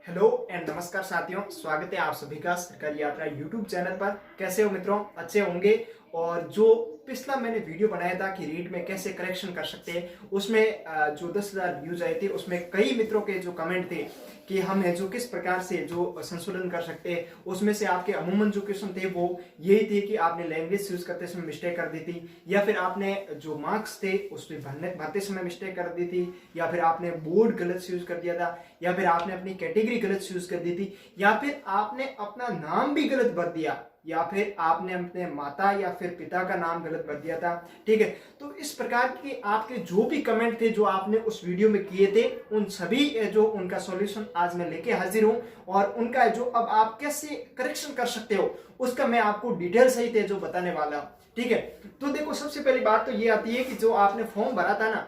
Hello and नमस्कार साथियों, स्वागत है आप सभी का सरकारी यात्रा यूट्यूब चैनल पर। कैसे हो मित्रों? अच्छे होंगे। और जो पिछला मैंने वीडियो बनाया था कि रीड में कैसे करेक्शन कर सकते हैं, उसमें जो 10,000 व्यूज आए थे, उसमें कई मित्रों के जो कमेंट थे कि हम है जो किस प्रकार से जो संशोधन कर सकते हैं। उसमें से आपके अमूमन जो क्वेश्चन थे वो यही थे कि आपने लैंग्वेज यूज करते समय मिस्टेक कर दी थी, या फिर आपने जो मार्क्स थे उसमें भरते समय मिस्टेक कर दी थी, या फिर आपने बोर्ड गलत यूज कर दिया था, या फिर आपने अपनी कैटेगरी गलत यूज कर दी थी, या फिर आपने अपना नाम भी गलत भर दिया, या फिर आपने अपने माता या फिर पिता का नाम गलत भर दिया था। ठीक है, तो इस प्रकार के आपके जो भी कमेंट थे जो आपने उस वीडियो में किए थे, उन सभी जो उनका सॉल्यूशन आज मैं लेके हाजिर हूं, और उनका जो अब आप कैसे करेक्शन कर सकते हो उसका मैं आपको डिटेल सहित है जो बताने वाला हूं। ठीक है, तो देखो, सबसे पहली बात तो ये आती है कि जो आपने फॉर्म भरा था ना,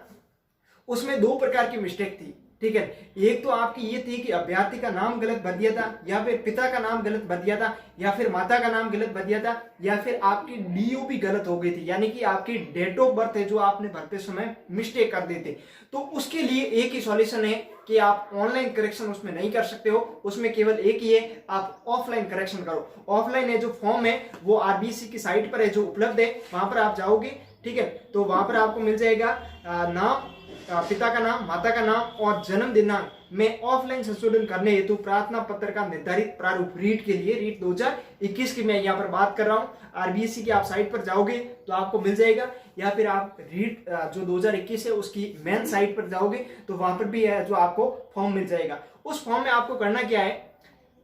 उसमें दो प्रकार की मिस्टेक थी। ठीक है, एक तो आपकी ये थी कि अभ्यर्थी का नाम गलत भर दिया था, या फिर पिता का नाम गलत भर दिया था, या फिर माता का नाम गलत भर दिया था, या फिर आपकी डीओ भी गलत हो गई थी, यानी कि आपकी डेट ऑफ बर्थ है जो आपने भरते समय मिस्टेक कर दी थी। तो उसके लिए एक ही सॉल्यूशन है कि आप ऑनलाइन करेक्शन उसमें नहीं कर सकते हो, उसमें केवल एक ही है, आप ऑफलाइन करेक्शन करो। ऑफलाइन है जो फॉर्म है वो आरबीसी की साइट पर है जो उपलब्ध है, वहां पर आप जाओगे। ठीक है, तो वहां पर आपको मिल जाएगा नाम, पिता का नाम, माता का नाम और जन्म दिनांक में ऑफलाइन संशोधन करने हेतु प्रार्थना पत्र का निर्धारित प्रारूप रीट के लिए, रीट 2021 की मैं यहाँ पर बात कर रहा हूँ। आरबीएससी की आप साइट पर जाओगे तो आपको मिल जाएगा, या फिर आप रीट जो 2021 है उसकी मेन साइट पर जाओगे तो वहां पर भी है जो आपको फॉर्म मिल जाएगा। उस फॉर्म में आपको करना क्या है,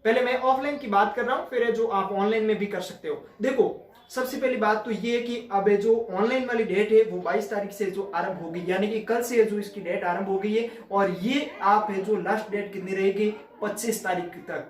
पहले मैं ऑफलाइन की बात कर रहा हूं, फिर जो आप ऑनलाइन में भी कर सकते हो। देखो, सबसे पहली बात तो ये है कि अब जो ऑनलाइन वाली डेट है वो 22 तारीख से जो आरंभ होगी, यानी कि कल से जो इसकी डेट आरंभ हो गई है, और ये आप है जो लास्ट डेट कितनी रहेगी, 25 तारीख तक।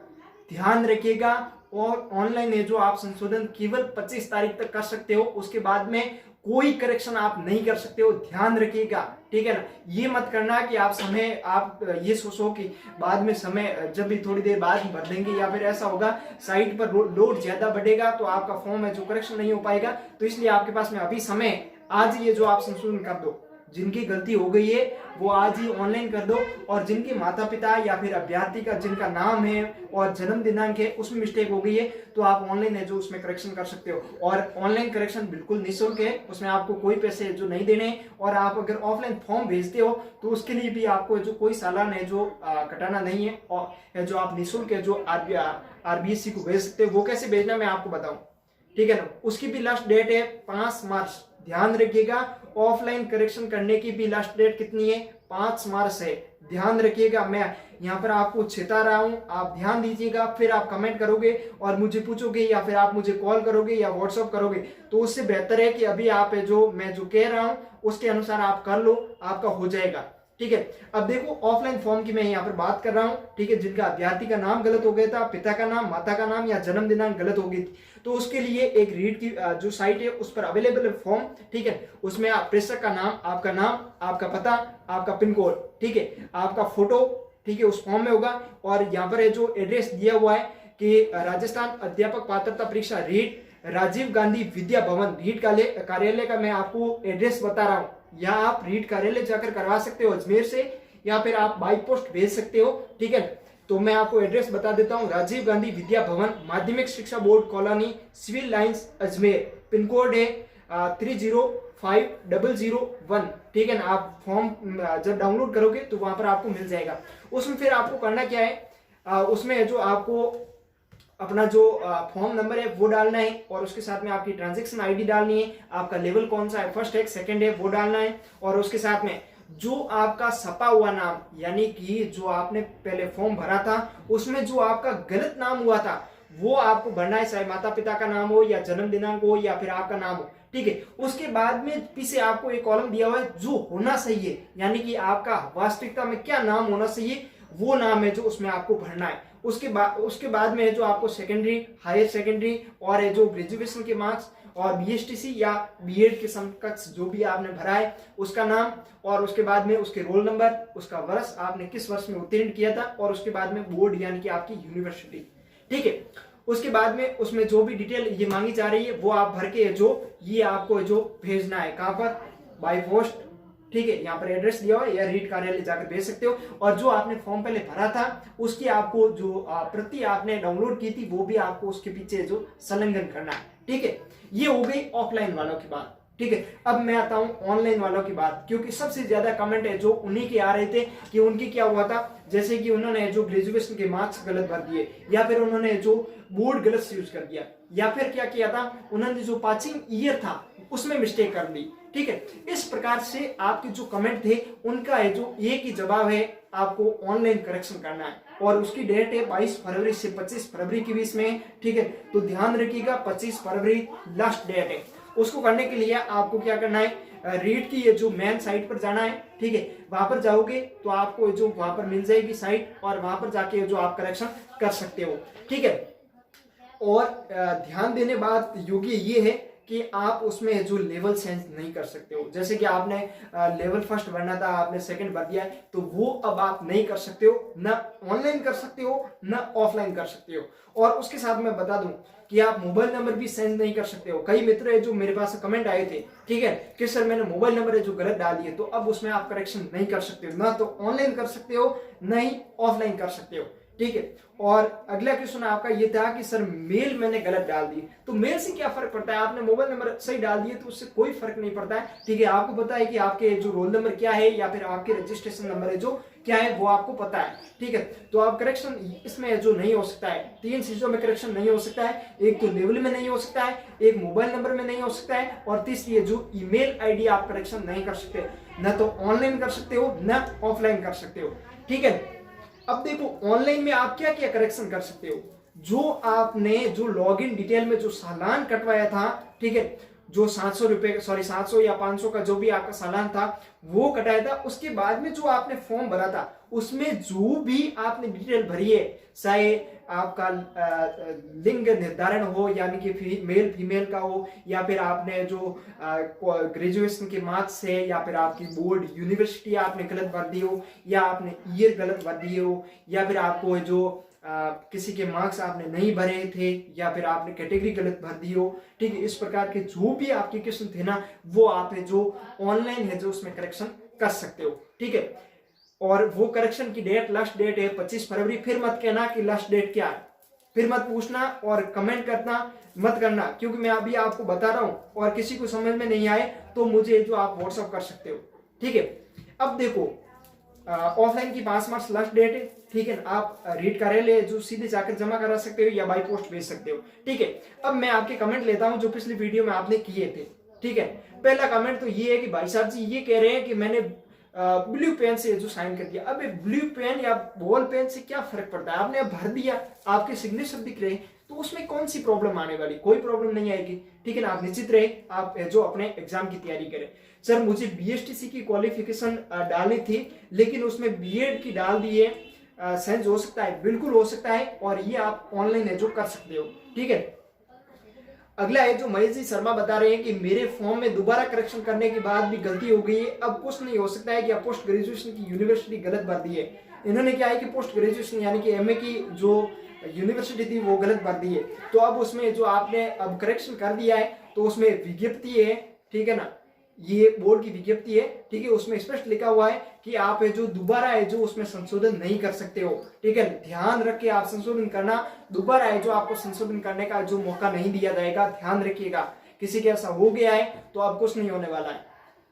ध्यान रखिएगा, और ऑनलाइन है जो आप संशोधन केवल 25 तारीख तक कर सकते हो, उसके बाद में कोई करेक्शन आप नहीं कर सकते हो। ध्यान रखिएगा, ठीक है ना। ये मत करना कि आप ये सोचो कि बाद में समय जब भी थोड़ी देर बाद भर देंगे, या फिर ऐसा होगा साइट पर लोड ज्यादा बढ़ेगा तो आपका फॉर्म है जो करेक्शन नहीं हो पाएगा। तो इसलिए आपके पास में अभी समय, आज ये जो आप संशोधन कर दो, जिनकी गलती हो गई है वो आज ही ऑनलाइन कर दो, और जिनके माता पिता या फिर अभ्यर्थी का जिनका नाम है और जन्म दिनांक है उसमें मिस्टेक हो गई है तो आप ऑनलाइन है जो उसमें करेक्शन कर सकते हो। और ऑनलाइन करेक्शन बिल्कुल निःशुल्क है, उसमें आपको कोई पैसे जो नहीं देने, और आप अगर ऑफलाइन फॉर्म भेजते हो तो उसके लिए भी आपको जो कोई सालान है जो कटाना नहीं है, और जो आप निःशुल्क है जो आरबीएससी को भेज सकते हो। वो कैसे भेजना मैं आपको बताऊं, ठीक है ना। उसकी भी लास्ट डेट है 5 मार्च। ध्यान रखिएगा, ऑफलाइन करेक्शन करने की भी लास्ट डेट कितनी है, 5 मार्च है। ध्यान रखिएगा, मैं यहाँ पर आपको चेता रहा हूँ, आप ध्यान दीजिएगा। फिर आप कमेंट करोगे और मुझे पूछोगे, या फिर आप मुझे कॉल करोगे या व्हाट्सएप करोगे, तो उससे बेहतर है कि अभी आप जो मैं जो कह रहा हूँ उसके अनुसार आप कर लो, आपका हो जाएगा। ठीक है, अब देखो, ऑफलाइन फॉर्म की मैं यहाँ पर बात कर रहा हूँ। ठीक है, जिनका अभ्यर्थी का नाम गलत हो गया था, पिता का नाम, माता का नाम या जन्म दिनांक गलत हो गई थी, तो उसके लिए एक रीड की जो साइट है उस पर अवेलेबल है फॉर्म। ठीक है, उसमें आप प्रेषक का नाम, आपका पता, आपका पिन कोड, ठीक है, आपका फोटो, ठीक है, उस फॉर्म में होगा। और यहाँ पर है जो एड्रेस दिया हुआ है कि राजस्थान अध्यापक पात्रता परीक्षा रीट, राजीव गांधी विद्या भवन, रीट कार्यालय का मैं आपको एड्रेस बता रहा हूँ। या आप रीट कार्यालय जाकर करवा सकते हो अजमेर से, या फिर आप बाई पोस्ट भेज सकते हो। ठीक है, तो मैं आपको एड्रेस बता देता हूँ, राजीव गांधी विद्या Bhavan, Madhyamik Shiksha board colony, civil lines, Ajmer. Pin code है 305001। ठीक है ना। आप फॉर्म जब डाउनलोड करोगे तो वहां पर आपको मिल जाएगा। उसमें फिर आपको करना क्या है, उसमें जो आपको अपना जो फॉर्म नंबर है वो डालना है, और उसके साथ में आपकी ट्रांजैक्शन आईडी डालनी है, आपका लेवल कौन सा है, फर्स्ट है सेकंड है, वो डालना है। और उसके साथ में जो आपका छपा हुआ नाम, यानी कि जो आपने पहले फॉर्म भरा था उसमें जो आपका गलत नाम हुआ था वो आपको भरना है, चाहे माता पिता का नाम हो या जन्म दिनांक हो या फिर आपका नाम हो। ठीक है, उसके बाद में पीछे आपको एक कॉलम दिया हुआ है जो होना चाहिए, यानी कि आपका वास्तविकता में क्या नाम होना चाहिए वो नाम है जो उसमें आपको भरना है। उसके बाद में है जो आपको सेकेंडरी, हायर सेकेंडरी और है जो ग्रेजुएशन के मार्क्स और बीएसटीसी या बीएड के समकक्ष जो भी आपने भरा है उसका नाम, और उसके बाद में उसके रोल नंबर, उसका वर्ष, आपने किस वर्ष में उत्तीर्ण किया था, और उसके बाद में बोर्ड यानी कि आपकी यूनिवर्सिटी। ठीक है, उसके बाद में उसमें जो भी डिटेल ये मांगी जा रही है वो आप भर के जो ये आपको जो भेजना है, कहां पर, बाय पोस्ट, ठीक है, यहाँ पर एड्रेस दिया हुआ है, या रीट कार्यालय जाकर भेज सकते हो। और जो आपने फॉर्म पहले भरा था उसकी आपको जो प्रति आपने डाउनलोड की थी वो भी आपको उसके पीछे जो संलग्न करना है। ठीक है, ये हो गई ऑफलाइन वालों की बात। ठीक है, अब मैं आता हूं ऑनलाइन वालों की बात, क्योंकि सबसे ज्यादा कमेंट है जो उन्हीं के आ रहे थे कि उनकी क्या हुआ था, जैसे कि उन्होंने जो ग्रेजुएशन के मार्क्स गलत भर दिए, या फिर उन्होंने जो बोर्ड गलत यूज कर दिया, या फिर क्या किया था उन्होंने जो पासिंग ईयर था उसमें मिस्टेक कर दी। ठीक है, इस प्रकार से आपके जो कमेंट थे उनका है जो एक ही जवाब है, आपको ऑनलाइन करेक्शन करना है। और उसकी डेट है 22 फरवरी से 25 फरवरी के बीच में। ठीक है, तो ध्यान रखिएगा 25 फरवरी लास्ट डेट है। उसको करने के लिए आपको क्या करना है, रीड की ये जो मेन साइट पर जाना है। ठीक है, वहां पर जाओगे तो आपको जो वहां पर मिल जाएगी साइट, और वहां पर जाके जो आप करेक्शन कर सकते हो। ठीक है, और ध्यान देने बात योग्य ये है कि आप उसमें जो लेवल चेंज नहीं कर सकते हो। जैसे कि आपने लेवल फर्स्ट भरना था, आपने सेकंड भर दिया है, तो वो अब आप नहीं कर सकते हो, ना ऑनलाइन कर सकते हो ना ऑफलाइन कर सकते हो। और उसके साथ मैं बता दूं कि आप मोबाइल नंबर भी चेंज नहीं कर सकते हो। कई मित्र है जो मेरे पास कमेंट आए थे, ठीक है, कि सर मैंने मोबाइल नंबर है जो गलत डाल दिए, तो अब उसमें आप करेक्शन नहीं कर सकते हो, ना तो ऑनलाइन कर सकते हो ना ही ऑफलाइन कर सकते हो। ठीक है, और अगला क्वेश्चन आपका ये था कि सर मेल मैंने गलत डाल दी, तो मेल से क्या फर्क पड़ता है, आपने मोबाइल नंबर सही डाल दिए तो उससे कोई फर्क नहीं पड़ता है। ठीक है, आपको पता है कि आपके जो रोल नंबर क्या है या फिर आपके रजिस्ट्रेशन नंबर है जो क्या है वो आपको पता है। ठीक है, तो आप करेक्शन इसमें जो नहीं हो सकता है, 3 चीजों में करेक्शन नहीं हो सकता है, एक तो लेवल में नहीं हो सकता है, एक मोबाइल नंबर में नहीं हो सकता है, और तीसरी है जो ईमेल आईडी आप करेक्शन नहीं कर सकते, ना तो ऑनलाइन कर सकते हो ना ऑफलाइन कर सकते हो। ठीक है, अब देखो ऑनलाइन में आप क्या क्या करेक्शन कर सकते हो, जो आपने जो लॉगिन डिटेल में जो चालान कटवाया था, ठीक है, जो 700 रुपए, सॉरी 700 या 500 का जो भी आपका चालान था वो कटाया था, उसके बाद में जो आपने फॉर्म भरा था उसमें जो भी आपने डिटेल भरी है, चाहे आपका लिंग निर्धारण हो यानी कि मेल फीमेल का हो, या फिर आपने जो ग्रेजुएशन के मार्क्स है, या फिर आपकी बोर्ड यूनिवर्सिटी आपने गलत भर दी हो, या आपने ईयर गलत भर दिए हो, या फिर आपको जो किसी के मार्क्स आपने नहीं भरे थे, या फिर आपने कैटेगरी गलत भर दी हो। ठीक है, इस प्रकार के जो भी आपके क्वेश्चन थे ना वो आप है जो ऑनलाइन है जो उसमें करेक्शन कर सकते हो। ठीक है, और वो करेक्शन की डेट, लास्ट डेट है 25 फरवरी। फिर मत कहना कि लास्ट डेट क्या है, फिर मत पूछना और कमेंट करना मत करना, क्योंकि मैं अभी आपको बता रहा हूं और किसी को समझ में नहीं आए तो मुझे जो आप व्हाट्सअप कर सकते हो। ठीक है, अब देखो ऑफलाइन की 5 मार्च लास्ट डेट है। ठीक है, आप रीट कार्यालय जो सीधे जाकर जमा करा सकते हो या बाई पोस्ट भेज सकते हो। ठीक है, अब मैं आपके कमेंट लेता हूं जो पिछली वीडियो में आपने किए थे। ठीक है, पहला कमेंट तो ये है कि भाई साहब जी ये कह रहे हैं कि मैंने ब्लू पेन से जो साइन कर दिया। अब ब्लू पेन या बॉल पेन से क्या फर्क पड़ता है, आपने भर दिया, आपके सिग्नेचर दिख रहे, तो उसमें कौन सी प्रॉब्लम आने वाली, कोई प्रॉब्लम नहीं आएगी। ठीक है ना, आप निश्चित रहे, आप जो अपने एग्जाम की तैयारी करें। सर मुझे बीएसटीसी की क्वालिफिकेशन डालनी थी लेकिन उसमें बीएड की डाल दी है, सेंस हो सकता है, बिल्कुल हो सकता है, और ये आप ऑनलाइन है जो कर सकते हो। ठीक है, अगला है जो महेश जी शर्मा बता रहे हैं कि मेरे फॉर्म में दोबारा करेक्शन करने के बाद भी गलती हो गई है, अब कुछ नहीं हो सकता है कि पोस्ट ग्रेजुएशन की यूनिवर्सिटी गलत भर दी है। इन्होंने क्या है कि पोस्ट ग्रेजुएशन यानी कि एमए की जो यूनिवर्सिटी थी वो गलत भर दी है, तो अब उसमें जो आपने अब करेक्शन कर दिया है तो उसमें विज्ञप्ति है, ठीक है ना, ये बोर्ड की विज्ञप्ति है। ठीक है, उसमें स्पष्ट लिखा हुआ है कि आप है जो दोबारा है जो उसमें संशोधन नहीं कर सकते हो। ठीक है, ध्यान रख के आप संशोधन करना, दोबारा है जो आपको संशोधन करने का जो मौका नहीं दिया जाएगा, ध्यान रखिएगा। किसी के ऐसा हो गया है तो अब कुछ नहीं होने वाला है।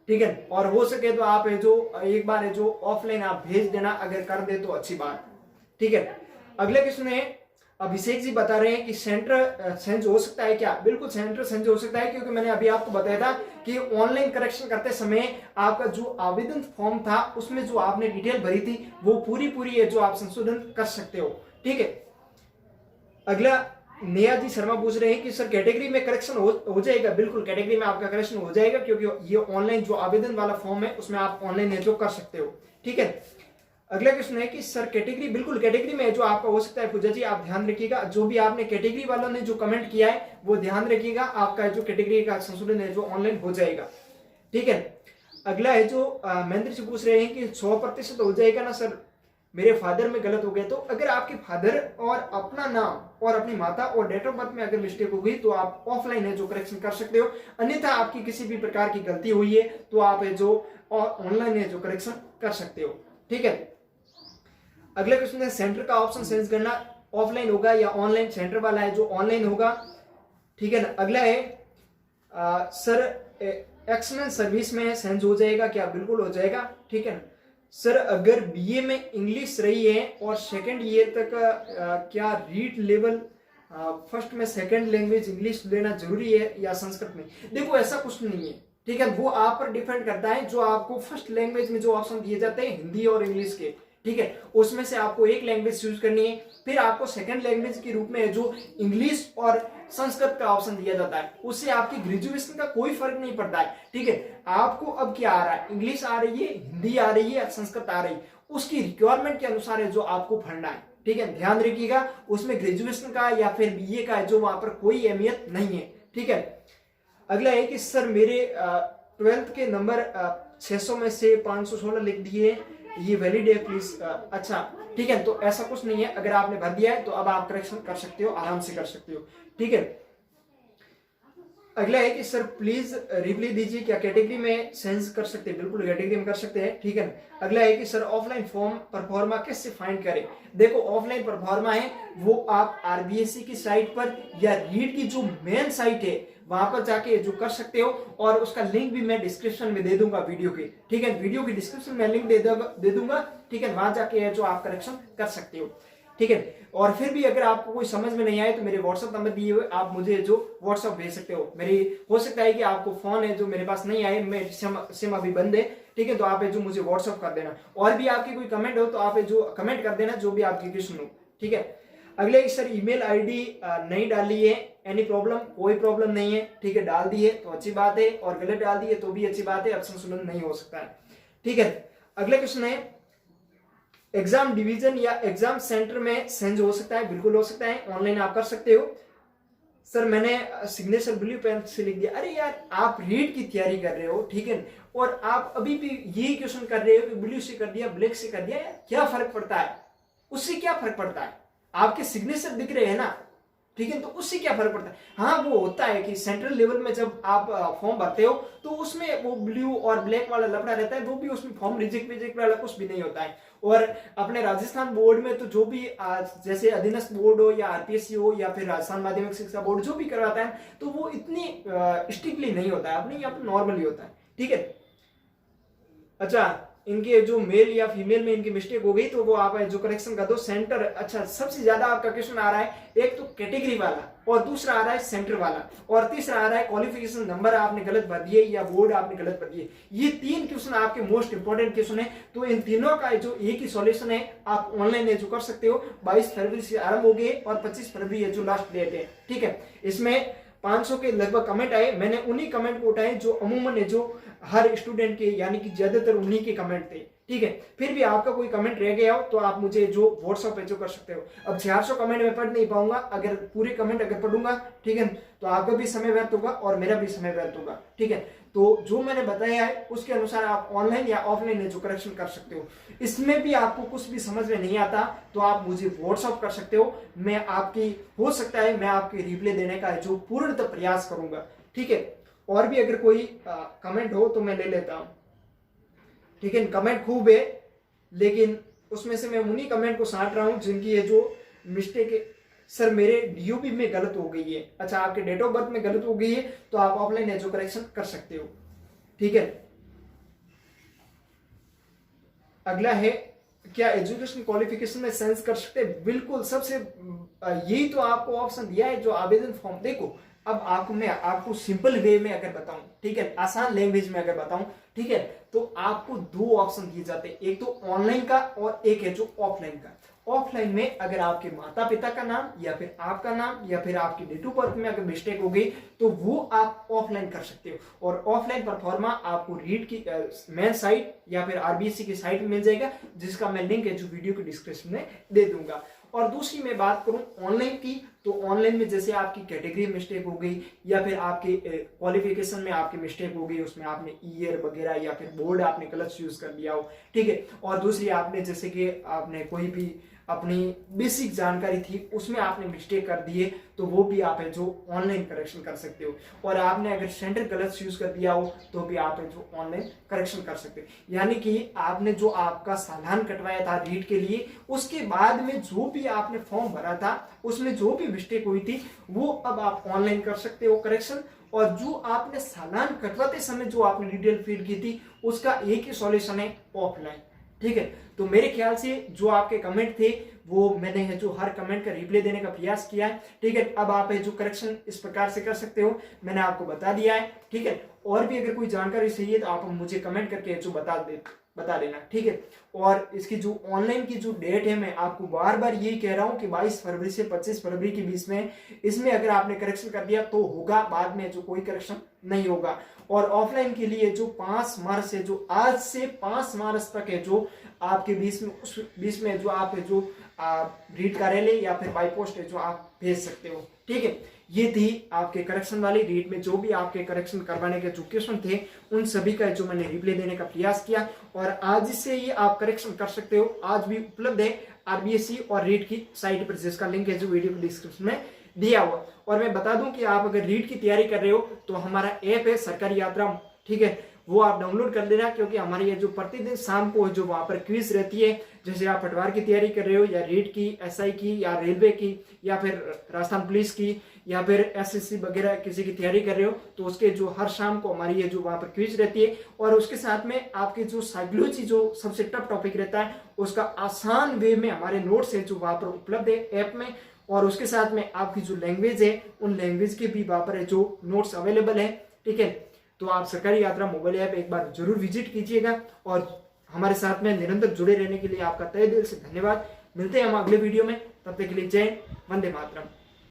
ठीक है, और हो सके तो आप है जो एक बार है जो ऑफलाइन आप भेज देना, अगर कर दे तो अच्छी बात। ठीक है, अगले क्वेश्चन है अभिषेक जी बता रहे हैं कि सेंटर चेंज हो सकता है क्या, बिल्कुल सेंटर चेंज हो सकता है, क्योंकि मैंने अभी आपको बताया था कि ऑनलाइन करेक्शन करते समय आपका जो आवेदन फॉर्म था उसमें जो आपने डिटेल भरी थी वो पूरी है जो आप संशोधन कर सकते हो। ठीक है, अगला नेहा जी शर्मा पूछ रहे हैं कि सर कैटेगरी में करेक्शन हो जाएगा, बिल्कुल कैटेगरी में आपका करेक्शन हो जाएगा, क्योंकि ये ऑनलाइन जो आवेदन वाला फॉर्म है उसमें आप ऑनलाइन जो कर सकते हो। ठीक है, अगला क्वेश्चन है कि सर कैटेगरी, बिल्कुल कैटेगरी में जो आपका हो सकता है पूजा जी, आप ध्यान रखिएगा, जो भी आपने कैटेगरी वालों ने जो कमेंट किया है वो ध्यान रखिएगा, आपका जो कैटेगरी का संशोधन है जो ऑनलाइन हो जाएगा। ठीक है, अगला है जो महेंद्र जी पूछ रहे हैं कि 100% हो जाएगा ना सर, मेरे फादर में गलत हो गया, तो अगर आपके फादर और अपना नाम और अपनी माता और डेट ऑफ बर्थ में अगर मिस्टेक हो गई तो आप ऑफलाइन है जो करेक्शन कर सकते हो, अन्यथा आपकी किसी भी प्रकार की गलती हुई है तो आप है जो और ऑनलाइन है जो करेक्शन कर सकते हो। ठीक है, अगले क्वेश्चन है सेंटर का ऑप्शन चेंज करना ऑफलाइन होगा या ऑनलाइन। सेंटर वाला है जो ऑनलाइन होगा। ठीक है ना, अगला है सर एक्सटर्नल सर्विस में चेंज हो जाएगा क्या? बिल्कुल हो जाएगा। ठीक है ना सर, अगर बीए में इंग्लिश रही है और सेकंड ईयर तक क्या रीड लेवल फर्स्ट में सेकंड लैंग्वेज इंग्लिश लेना जरूरी है या संस्कृत में? देखो ऐसा कुछ नहीं है। ठीक है, वो आप पर डिपेंड करता है। जो आपको फर्स्ट लैंग्वेज में जो ऑप्शन दिए जाते हैं हिंदी और इंग्लिश के, ठीक है, उसमें से आपको एक लैंग्वेज चूज करनी है। फिर आपको सेकंड लैंग्वेज के रूप में जो इंग्लिश और संस्कृत का ऑप्शन दिया जाता है, उससे आपकी ग्रेजुएशन का कोई फर्क नहीं पड़ता है। ठीक है, आपको अब क्या आ रहा है, इंग्लिश आ रही है, हिंदी आ रही है, संस्कृत आ रही है, उसकी रिक्वायरमेंट के अनुसार है जो आपको पढ़ना है। ठीक है, ध्यान रखिएगा, उसमें ग्रेजुएशन का या फिर बीए का है जो वहां पर कोई अहमियत नहीं है। ठीक है, अगला है कि सर मेरे 12th के नंबर 600 में से 516 लिख दिए, ये वैलिड है प्लीज? अच्छा ठीक है, तो ऐसा कुछ नहीं है। अगर आपने भर दिया है तो अब आप करेक्शन कर सकते हो, आराम से कर सकते हो। ठीक है, अगला है कि सर प्लीज रिप्लाई दीजिए, क्या कैटेगरी में चेंज कर सकते हैं? बिल्कुल कैटेगरी में कर सकते हैं। ठीक है, अगला है कि सर ऑफलाइन फॉर्म परफॉर्मा कैसे फाइंड करें? देखो ऑफलाइन परफॉर्मा है वो आप आरबीएससी की साइट पर या रीड की जो मेन साइट है वहां पर जाके जो कर सकते हो, और उसका लिंक भी मैं डिस्क्रिप्शन में दे दूंगा वीडियो के। ठीक है, वीडियो की डिस्क्रिप्शन में लिंक दे दूंगा। ठीक है, वहां जाके है जो आप करेक्शन कर सकते हो। ठीक है, और फिर भी अगर आपको कोई समझ में नहीं आए तो मेरे व्हाट्सएप नंबर दिए हुए आप मुझे जो व्हाट्सएप भेज सकते हो। मेरी हो सकता है कि आपको फोन है जो मेरे पास नहीं आए, मैं सिम अभी बंद है। ठीक है, तो आप जो मुझे व्हाट्सएप कर देना, और भी आपकी कोई कमेंट हो तो आप जो कमेंट कर देना जो भी आपकी क्वेश्चन हो। ठीक है, अगले सर ईमेल आईडी नहीं डाली है, एनी प्रॉब्लम? कोई प्रॉब्लम नहीं है। ठीक है, डाल दी है तो अच्छी बात है, और गलत डाल दी है तो भी अच्छी बात है, ऑप्शन सुलन नहीं हो सकता है। ठीक है, अगले क्वेश्चन है एग्जाम डिवीजन या एग्जाम सेंटर में चेंज हो सकता है? बिल्कुल हो सकता है, ऑनलाइन आप कर सकते हो। सर मैंने सिग्नेचर ब्लू पेन से लिख दिया। अरे यार, आप रीड की तैयारी कर रहे हो, ठीक है, और आप अभी भी यही क्वेश्चन कर रहे हो कि ब्लू से कर दिया, ब्लैक से कर दिया, क्या फर्क पड़ता है? उससे क्या फर्क पड़ता है? आपके सिग्नेचर दिख रहे हैं ना, ठीक है, तो उससे क्या फर्क पड़ता है? हाँ, वो होता है कि सेंट्रल लेवल में जब आप फॉर्म भरते हो तो उसमें वो ब्लू और ब्लैक वाला लफड़ा रहता है, वो भी उसमें फॉर्म रिजेक्ट वाला कुछ भी नहीं होता है। और अपने राजस्थान बोर्ड में तो जो भी जैसे अधीनस्थ बोर्ड हो या आरपीएससी हो या फिर राजस्थान माध्यमिक शिक्षा बोर्ड जो भी करवाता है, तो वो इतनी स्ट्रिक्टली नहीं होता है, अपने यहाँ पर नॉर्मली होता है। ठीक है, अच्छा इनके जो मेल या फीमेल में इनकी मिस्टेक हो गई तो वो आप जो करेक्शन कर दो। सेंटर, अच्छा सबसे ज्यादा आपका क्वेश्चन आ रहा है, एक तो कैटेगरी वाला, और दूसरा आ रहा है सेंटर वाला, और तीसरा आ रहा है क्वालिफिकेशन नंबर आपने गलत भर दिए या बोर्ड आपने गलत भर दिए। ये 3 क्वेश्चन आपके मोस्ट इंपोर्टेंट क्वेश्चन है। तो इन तीनों का जो एक ही सॉल्यूशन है, आप ऑनलाइन जो कर सकते हो। 22 फरवरी से आरंभ हो गए और 25 फरवरी है जो लास्ट डेट है। ठीक है, इसमें 500 के लगभग कमेंट आए, मैंने उन्हीं कमेंट को उठाए जो अमूमन है जो हर स्टूडेंट के, यानी कि ज्यादातर उन्हीं के कमेंट थे। ठीक है, फिर भी आपका कोई कमेंट रह गया हो तो आप मुझे जो व्हाट्सएप पे जो कर सकते हो। अब 400 कमेंट में पढ़ नहीं पाऊंगा, अगर पूरे कमेंट अगर पढ़ूंगा, ठीक है, तो आपका भी समय व्यर्थ होगा और मेरा भी समय व्यर्थ होगा। ठीक है, तो जो मैंने बताया है उसके अनुसार आप ऑनलाइन या ऑफलाइन जो करेक्शन कर सकते हो। इसमें भी आपको कुछ भी समझ में नहीं आता तो आप मुझे व्हाट्सएप कर सकते हो। मैं आपकी, हो सकता है मैं आपकी रिप्लाई देने का जो पूर्णतः प्रयास करूंगा। ठीक है, और भी अगर कोई कमेंट हो तो मैं ले लेता हूं। ठीक है, कमेंट खूब है, लेकिन उसमें से मैं उन्हीं कमेंट को छांट रहा हूं जिनकी ये जो मिस्टेक है। सर मेरे डीओपी में गलत हो गई है। अच्छा, आपके डेट ऑफ बर्थ में गलत हो गई है तो आप ऑफलाइन एजो करेक्शन कर सकते हो। ठीक है, अगला है क्या एजुकेशन क्वालिफिकेशन में सेंस कर सकते हैं? बिल्कुल, सबसे यही तो आपको ऑप्शन दिया है जो आवेदन फॉर्म। देखो अब आपको सिंपल वे में अगर बताऊं, ठीक है, आसान लैंग्वेज में अगर बताऊं, ठीक है, तो आपको 2 ऑप्शन दिए जाते हैं, एक तो ऑनलाइन का और एक है जो ऑफलाइन का। ऑफलाइन में अगर आपके माता पिता का नाम या फिर आपका नाम या फिर आपकी डेट ऑफ बर्थ में अगर मिस्टेक हो गई तो वो आप ऑफलाइन कर सकते हो। और ऑफलाइन परफॉर्मा आपको रीड की मेन साइट या फिर आरबीएससी की साइट में मिल जाएगा, जिसका मैं लिंक है जो वीडियो के डिस्क्रिप्शन में दे दूंगा। और दूसरी मैं बात करूं ऑनलाइन की, तो ऑनलाइन में जैसे आपकी कैटेगरी मिस्टेक हो गई या फिर आपके क्वालिफिकेशन में आपकी मिस्टेक हो गई, उसमें आपने ईयर वगैरह या फिर बोर्ड आपने गलत यूज कर दिया हो, ठीक है, और दूसरी आपने जैसे कि आपने कोई भी अपनी बेसिक जानकारी थी उसमें आपने मिस्टेक कर दिए तो वो भी आप है जो ऑनलाइन करेक्शन कर सकते हो। और आपने अगर सेंटर गलत यूज कर दिया हो तो भी आप है जो ऑनलाइन करेक्शन कर सकते हो। यानी कि आपने जो आपका चालान कटवाया था रीट के लिए, उसके बाद में जो भी आपने फॉर्म भरा था उसमें जो भी मिस्टेक हुई थी वो अब आप ऑनलाइन कर सकते हो करेक्शन। और जो आपने चालान कटवाते समय जो आपने डिटेल फीड की थी उसका एक ही सॉल्यूशन है, ऑफलाइन। ठीक है, तो मेरे ख्याल से जो आपके कमेंट थे वो मैंने है जो हर कमेंट का रिप्लाई देने का प्रयास किया है। ठीक है, अब आप है जो करेक्शन इस प्रकार से कर सकते हो, मैंने आपको बता दिया है। ठीक है, और भी अगर कोई जानकारी चाहिए तो आप मुझे कमेंट करके जो बता देना। ठीक है, और इसकी जो ऑनलाइन की जो डेट है मैं आपको बार बार यही कह रहा हूं कि 22 फरवरी से 25 फरवरी के बीच में इसमें अगर आपने करेक्शन कर दिया तो होगा, बाद में जो कोई करेक्शन नहीं होगा। और ऑफलाइन के लिए जो 5 मार्च से जो आज से 5 मार्च तक है जो आपके बीच में जो आप जो रीट कार्यालय या फिर बाई पोस्ट है जो आप भेज सकते हो। ठीक है, ये थी आपके करेक्शन वाली रीट में जो भी आपके करेक्शन करवाने के जो क्वेश्चन थे उन सभी का जो मैंने रिप्लाई देने का प्रयास किया। और आज से ही आप करेक्शन कर सकते हो, आज भी उपलब्ध है आरबीएससी और रीट की साइट पर, जिसका लिंक है जो वीडियो के डिस्क्रिप्शन में दिया हुआ। और मैं बता दूं कि आप अगर रीट की तैयारी कर रहे हो तो हमारा ऐप है सरकारी यात्रा, ठीक है, वो आप डाउनलोड कर लेना, क्योंकि हमारी ये जो प्रतिदिन शाम को जो वहां पर क्विज रहती है, जैसे आप पटवार की तैयारी कर रहे हो या रीट की, एसआई की या रेलवे की या फिर राजस्थान पुलिस की या फिर एसएससी वगैरह किसी की तैयारी कर रहे हो तो उसके जो हर शाम को हमारी ये जो वहां पर क्विज रहती है। और उसके साथ में आपके जो साइकोलॉजी जो सबसे टफ टॉपिक रहता है उसका आसान वे में हमारे नोट्स है जो वहां पर उपलब्ध है ऐप में। और उसके साथ में आपकी जो लैंग्वेज है उन लैंग्वेज के भी वहां पर जो नोट्स अवेलेबल है। ठीक है, तो आप सरकारी यात्रा मोबाइल ऐप एक बार जरूर विजिट कीजिएगा और हमारे साथ में निरंतर जुड़े रहने के लिए आपका तहे दिल से धन्यवाद। मिलते हैं हम अगले वीडियो में, तब तक के लिए जय हिंद, वंदे मातरम।